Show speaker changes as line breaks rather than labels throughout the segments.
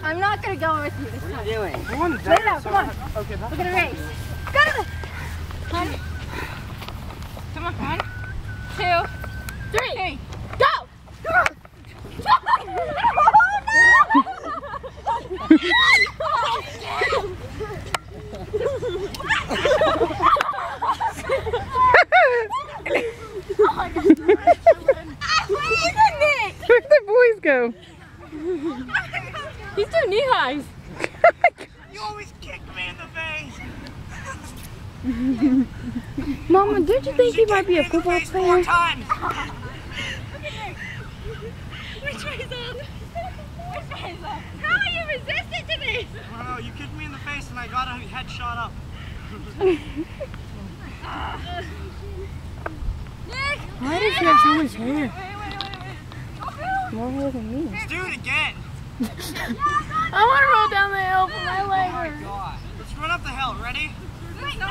I'm not gonna go with you this time.
What are you doing?
Lay down, come on.
Okay,
We're gonna race. Go! One. Come on, 1, 2, 3. Go!
Where'd the boys go?
He's doing knee highs.
You always kick me in the face.
Mama, don't you think he might be a football player?
Which
way's up? Which way's up? How are you resistant to me?
Oh, you kicked me in the face and I got a headshot up.
Nick!
Why does he have so much hair?
Wait.
More hair than me.
Let's do it again.
I want to roll down the hill for my
Oh
leg.
my god. Let's run up the hill. Ready?
Wait, no.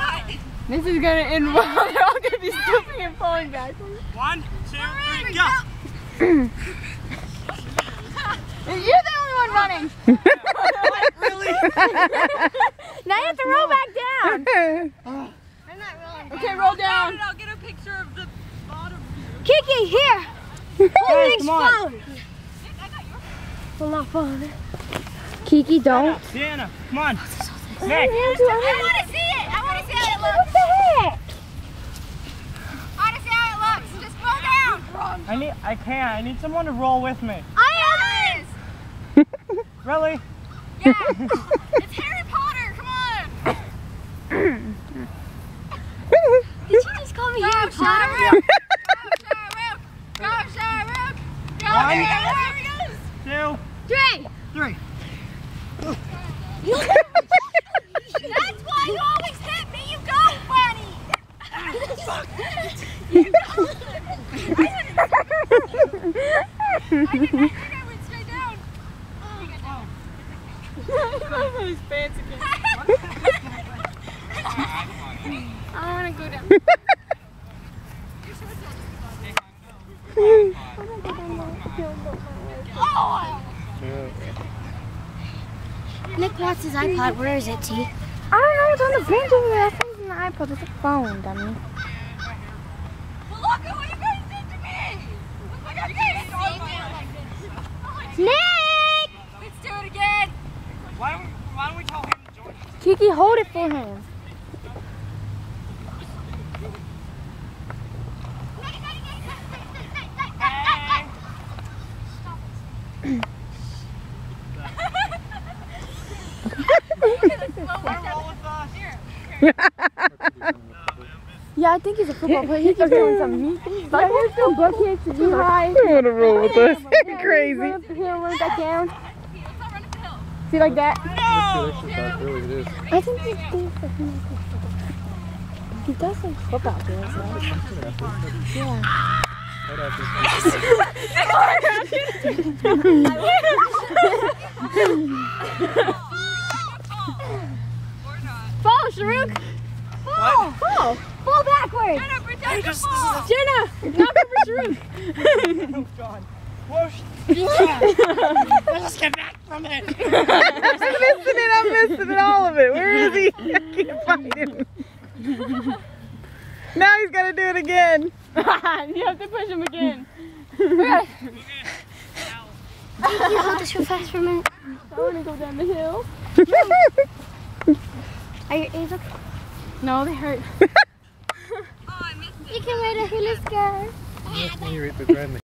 This is gonna end well. They're all gonna be stooping and falling backwards.
1, 2, 3, go!
You're the only one running.
Really?
Now you have to roll back down.
I'm not rolling.
Okay, roll down.
I'll get a picture of the bottom view.
Kiki, here.
Guys, come on.
Will not fall. Kiki, don't.
Sienna, come on. Nick.
I want to see it. I want to see how it looks.
What the heck?
I want to see how it looks. Just roll down.
I can't. I need someone to roll with me.
I am.
Really?
Yeah. It's Harry Potter. Come on. Did you just call me Harry Potter? Go, Sharrook. Go,
One.
here he goes.
2,
3.
3.
That's why you always hit me. You go, Bunny. I went straight down.
His pants again. I want to go down.
Nick wants his iPod. Where is it, T?
I don't know. It's on the bench over there. I think it's an iPod. It's a phone, dummy.
Well, look at what you guys did to me. Look what you guys did to me.
Nick!
Let's do it again.
Why don't we tell him to join us?
Kiki, hold it for him. Yeah, I think he's a football player. He keeps doing some neat things. Like we're still butt kicks and high.
You want to roll with us? You're crazy.
Run up the hill, run back down.
Let's not run up the hill.
See, like that?
No.
I think he thinks that he does like football games, right? Yeah. Fall, Sharrook! Fall! Fall! Fall backwards! Jenna! Knock over Sharrook!
Oh god. Whoosh. Let's get back from it.
I'm missing it, all of it. Where is he? I can't find him. Now he's got to do it again.
You have to push him again.
Can you hold this real fast for a minute?
I want to go down the hill.
Are your ears okay?
No, they hurt.
Oh, I missed it.
You can ride a hula skirt.
You're right behind me.